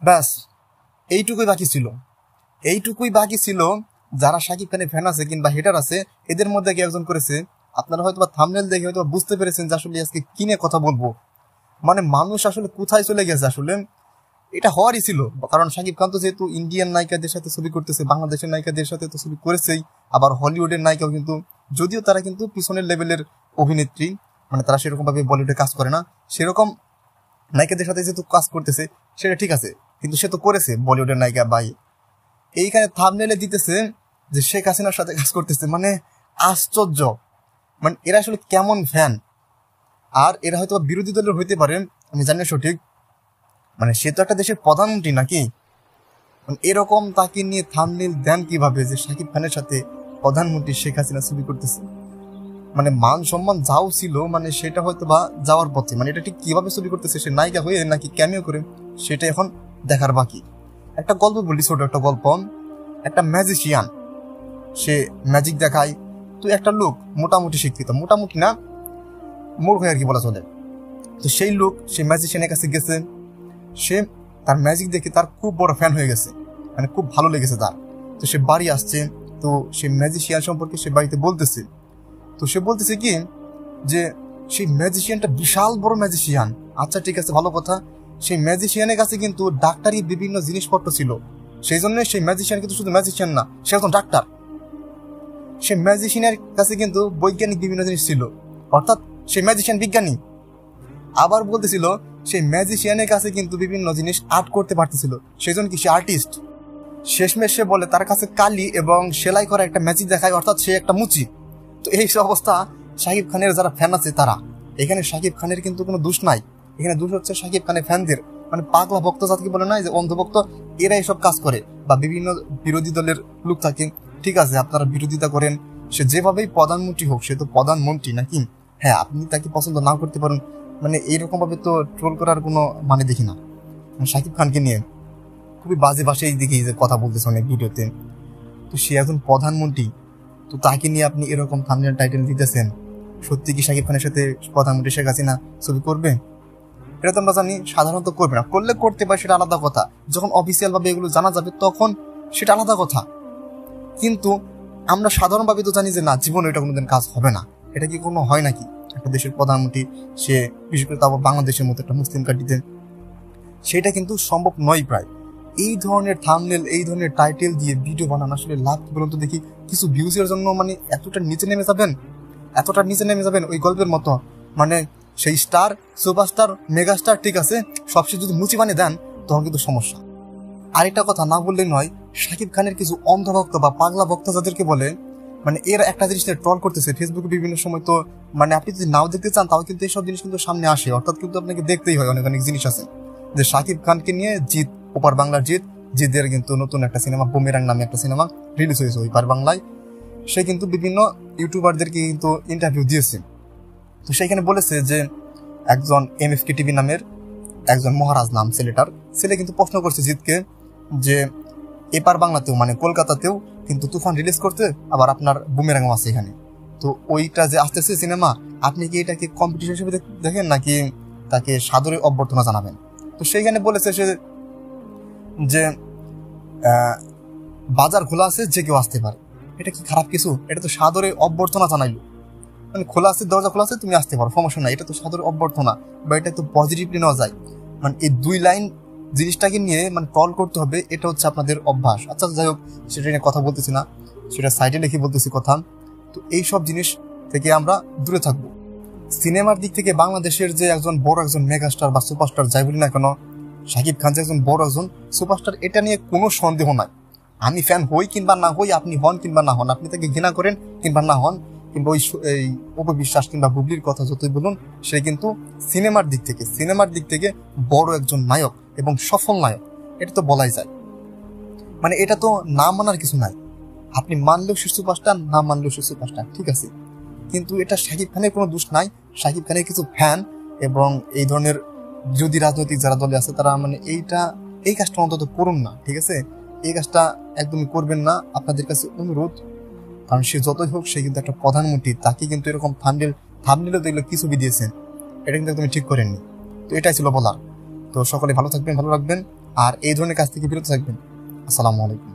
ব্যাস এইটুকুই বাকি ছিল। যারা শাকিব খানের ফ্যান আছে কিংবা হেটার আছে এদের মধ্যে কি একজন করেছে, আপনারা হয়তো থাম্বনেল দেখে হয়তো বুঝতে পেরেছেন যে আসলে আজকে কি নিয়ে কথা বলবো। মানে মানুষ আসলে কোথায় চলে গেছে, আসলে এটা হওয়ারই ছিল। কারণ শাকিব খান তো যেহেতু ইন্ডিয়ান নায়িকাদের সাথে ছবি করতেছে, বাংলাদেশের নায়িকাদের সাথে তো ছবি করেছেই, আবার হলিউডের নায়িকাও কিন্তু, যদিও তারা কিন্তু পিছনের লেভেলের অভিনেত্রী, মানে তারা সেরকম ভাবে বলিউডে কাজ করে না, সেরকম নায়িকাদের সাথে যেহেতু কাজ করতেছে সেটা ঠিক আছে, কিন্তু সে তো করেছে বলিউডের নায়িকা ভাই। এইখানে থাম্বনেলে দিতেছে যে শেখ হাসিনার সাথে কাজ করতেছে, মানে আশ্চর্য। মানে এরা আসলে কেমন ফ্যান। আর এরা হয়তো বিরোধী দলের হইতে পারে, আমি জানি না সঠিক, মানে সে তো একটা দেশের প্রধানমন্ত্রী নাকি, মানে এরকম তাকে নিয়ে থাম্বনেল দেন কিভাবে যে শাকিব খানের সাথে প্রধানমন্ত্রী শেখ হাসিনা ছবি করতেছে। মানে মান সম্মান যাও ছিল, মানে সেটা হয়তো বা যাওয়ার পথে, মানে এটা ঠিক কিভাবে ছবি করতেছে, সে নায়িকা হয়ে নাকি ক্যামিও করে, সেটা এখন দেখার বাকি। একটা গল্প বলি, ছোট একটা গল্প। একটা ম্যাজিশিয়ান, সে ম্যাজিক দেখায়। তো একটা লোক মোটামুটি শিক্ষিত, মোটামুটি না মূর্খ আর কি বলা চলে, তো সেই লোক সে ম্যাজিশিয়ানের কাছে গেছে। সে তার ম্যাজিক দেখে তার খুব বড় ফ্যান হয়ে গেছে, মানে খুব ভালো লেগেছে তার। তো সে বাড়ি আসছে, তো সে ম্যাজিশিয়ান সম্পর্কে সে বাড়িতে বলতেছে। তো সে বলতেছে কি যে সেই ম্যাজিশিয়ানটা বিশাল বড় ম্যাজিশিয়ান। আচ্ছা ঠিক আছে, ভালো কথা। সেই ম্যাজিশিয়ানের কাছে কিন্তু ডাক্তারি বিভিন্ন জিনিসপত্র ছিল, সেই জন্য সেই ম্যাজিশিয়ান কিন্তু শুধু ম্যাজিশিয়ান না, সে একজন ডাক্তার। সেই ম্যাজিশিয়ানের কাছে কিন্তু বৈজ্ঞানিক বিভিন্ন জিনিস ছিল, অর্থাৎ সেই ম্যাজিশিয়ান বিজ্ঞানী। আবার বলতেছিল সেই ম্যাজিশিয়ানের কাছে কিন্তু বিভিন্ন জিনিস আর্ট করতে পারতেছিল, সেই জন্য কি সে আর্টিস্ট। শেষমেশ সে বলে তার কাছে কালি এবং সেলাই করা একটা ম্যাজিক দেখায়, অর্থাৎ সে একটা মুচি। তো এই অবস্থা শাকিব খানের যারা ফ্যান আছে তারা, এখানে শাকিব খানের কিন্তু কোনো দোষ নাই, এখানে দোষ হচ্ছে শাকিব খানের ফ্যানদের, মানে পাগলা ভক্ত যাকে বলে না, যে অন্ধভক্ত, এরা এসব কাজ করে। বা বিভিন্ন বিরোধী দলের লোক থাকে, ঠিক আছে আপনারা বিরোধিতা করেন, সে যেভাবেই প্রধানমন্ত্রী হোক, সে তো প্রধানমন্ত্রী নাকি, হ্যাঁ আপনি তাকে পছন্দ নাও করতে পারেন, মানে এইরকম ভাবে তো ট্রোল করার কোনো মানে দেখি না। শাকিব খানকে নিয়ে খুবই বাজে ভাষায় দেখি যে কথা বলতেছে অনেক ভিডিওতে। তো সে একজন প্রধানমন্ত্রী, তো তাকে নিয়ে আপনি এরকম থাম্বনেল টাইটেল দিতেছেন। সত্যি কি শাকিব খানের সাথে প্রধানমন্ত্রী শেখ হাসিনা ছবি করবে? এটা তো আমরা জানি সাধারণত করবে না, করলে করতে পারে সেটা আলাদা কথা, যখন অফিসিয়াল ভাবে এগুলো জানা যাবে তখন সেটা আলাদা কথা। কিন্তু আমরা সাধারণভাবে তো জানি যে না, জীবনে এটা কোনোদিন কাজ হবে না। এটা কি কোনো হয় নাকি? একটা দেশের প্রধানমন্ত্রী, সে বিশেষ করে তারপর বাংলাদেশের মতো একটা মুসলিম কান্ট্রিতে, সেটা কিন্তু সম্ভব নয় প্রায়। এই ধরনের থাম্বনেল, এই ধরনের টাইটেল দিয়ে ভিডিও বানানো আসলে লাভ কি বলুন তো দেখি? কিছু ভিউজের জন্য মানে এতটা নিচে নেমে যাবেন ওই গল্পের মতো। মানে সেই স্টার, সুপারস্টার, মেগাস্টার ঠিক আছে, সবশেষ যদি মুচি বানিয়ে দেন তখন কিন্তু সমস্যা। আরেকটা কথা না বললেই নয়, শাকিব খানের কিছু অন্ধভক্ত বা পাগলা ভক্ত যাদেরকে বলে, মানে এরা একটা জিনিস ট্রল করতেছে ফেসবুকে বিভিন্ন সময়। তো মানে আপনি যদি নাও দেখতে চান তাও কিন্তু এইসব জিনিস কিন্তু সামনে আসে, অর্থাৎ কিন্তু আপনাকে দেখতেই হয়। অনেক জিনিস আছে যে শাকিব খানকে নিয়ে জিৎ, ওপার বাংলার জিতের কিন্তু নতুন একটা সিনেমা বুমেরাং নামে একটা সিনেমা রিলিজ হয়েছে ওপার বাংলায়। সে কিন্তু বিভিন্ন ইউটিউবারদেরকে কিন্তু ইন্টারভিউ দিয়েছে। তো সেখানে বলেছে যে একজন MFK টিভি নামের একজন মহারাজ নাম ছেলে কিন্তু প্রশ্ন করছে জিতকে যে এপার বাংলাতেও মানে কলকাতাতেও কিন্তু তুফান রিলিজ করতে, আবার আপনার বুমেরাংও আছে এখানে, তো ওইটা যে আসতেছে সিনেমা, আপনি কি এটাকে কম্পিটিশন হিসেবে দেখেন নাকি তাকে সাদরে অভ্যর্থনা জানাবেন? তো সেইখানে বলেছে সে যে বাজার খোলা আছে, যে কেউ আসতে পারে। এটা কি খারাপ কিছু? এটা তো সাদরে অভ্যর্থনা জানাইলো, মানে খোলা আছে, দরজা খোলা আছে, তুমি আসতে পারো, সমস্যা নাই। এটা তো সাদরে অভ্যর্থনা, বা এটা তো পজিটিভলি নেওয়া যায়। মানে এই দুই লাইন জিনিসটাকে নিয়ে মানে ট্রল করতে হবে, এটা হচ্ছে আপনাদের অভ্যাস। আচ্ছা যাই হোক, সেটা নিয়ে কথা বলতেছি না, সেটা সাইডে লিখে বলতেছি কথা। তো এইসব জিনিস থেকে আমরা দূরে থাকবো। সিনেমার দিক থেকে বাংলাদেশের যে একজন বড় একজন মেগাস্টার বা সুপারস্টার যাই বলি না কেন, শাকিব খান যে একজন বড় একজন সুপারস্টার, এটা নিয়ে কোনো সন্দেহ নাই। আমি ফ্যান হই কিংবা না হই, আপনি হন কিংবা না হন, আপনি তাকে ঘৃণা করেন কিংবা না হন, কিংবা ওই অপবিশ্বাস কিংবা বুবলির কথা যতই বলুন, সে কিন্তু সিনেমার দিক থেকে বড় একজন নায়ক এবং সফল নায়ক, এটা তো বলাই যায়। মানে এটা তো না মানার কিছু নাই, আপনি মানলেও সে সুপারস্টার, না মানলেও সে সুপারস্টার, ঠিক আছে। কিন্তু এটা শাকিব খানের কোনো দোষ নাই। শাকিব খানের কিছু ফ্যান এবং এই ধরনের যদি রাজনৈতিক যারা দলে আছে তারা মানে এই কাজটা অন্তত করুন না, ঠিক আছে। এই কাজটা একদমই করবেন না, আপনাদের কাছে অনুরোধ। কারণ সে যতই হোক, সে কিন্তু একটা প্রধানমন্ত্রী, তাকে কিন্তু এরকম থাম্বনেলও দেখলে কি ছবি দিয়েছেন, এটা কিন্তু একদমই ঠিক করেননি। তো এটাই ছিল বলার। তো সকলে ভালো থাকবেন, ভালো রাখবেন। আর এই ধরনের কাজ থেকে বিরত থাকবেন। আসসালামু আলাইকুম।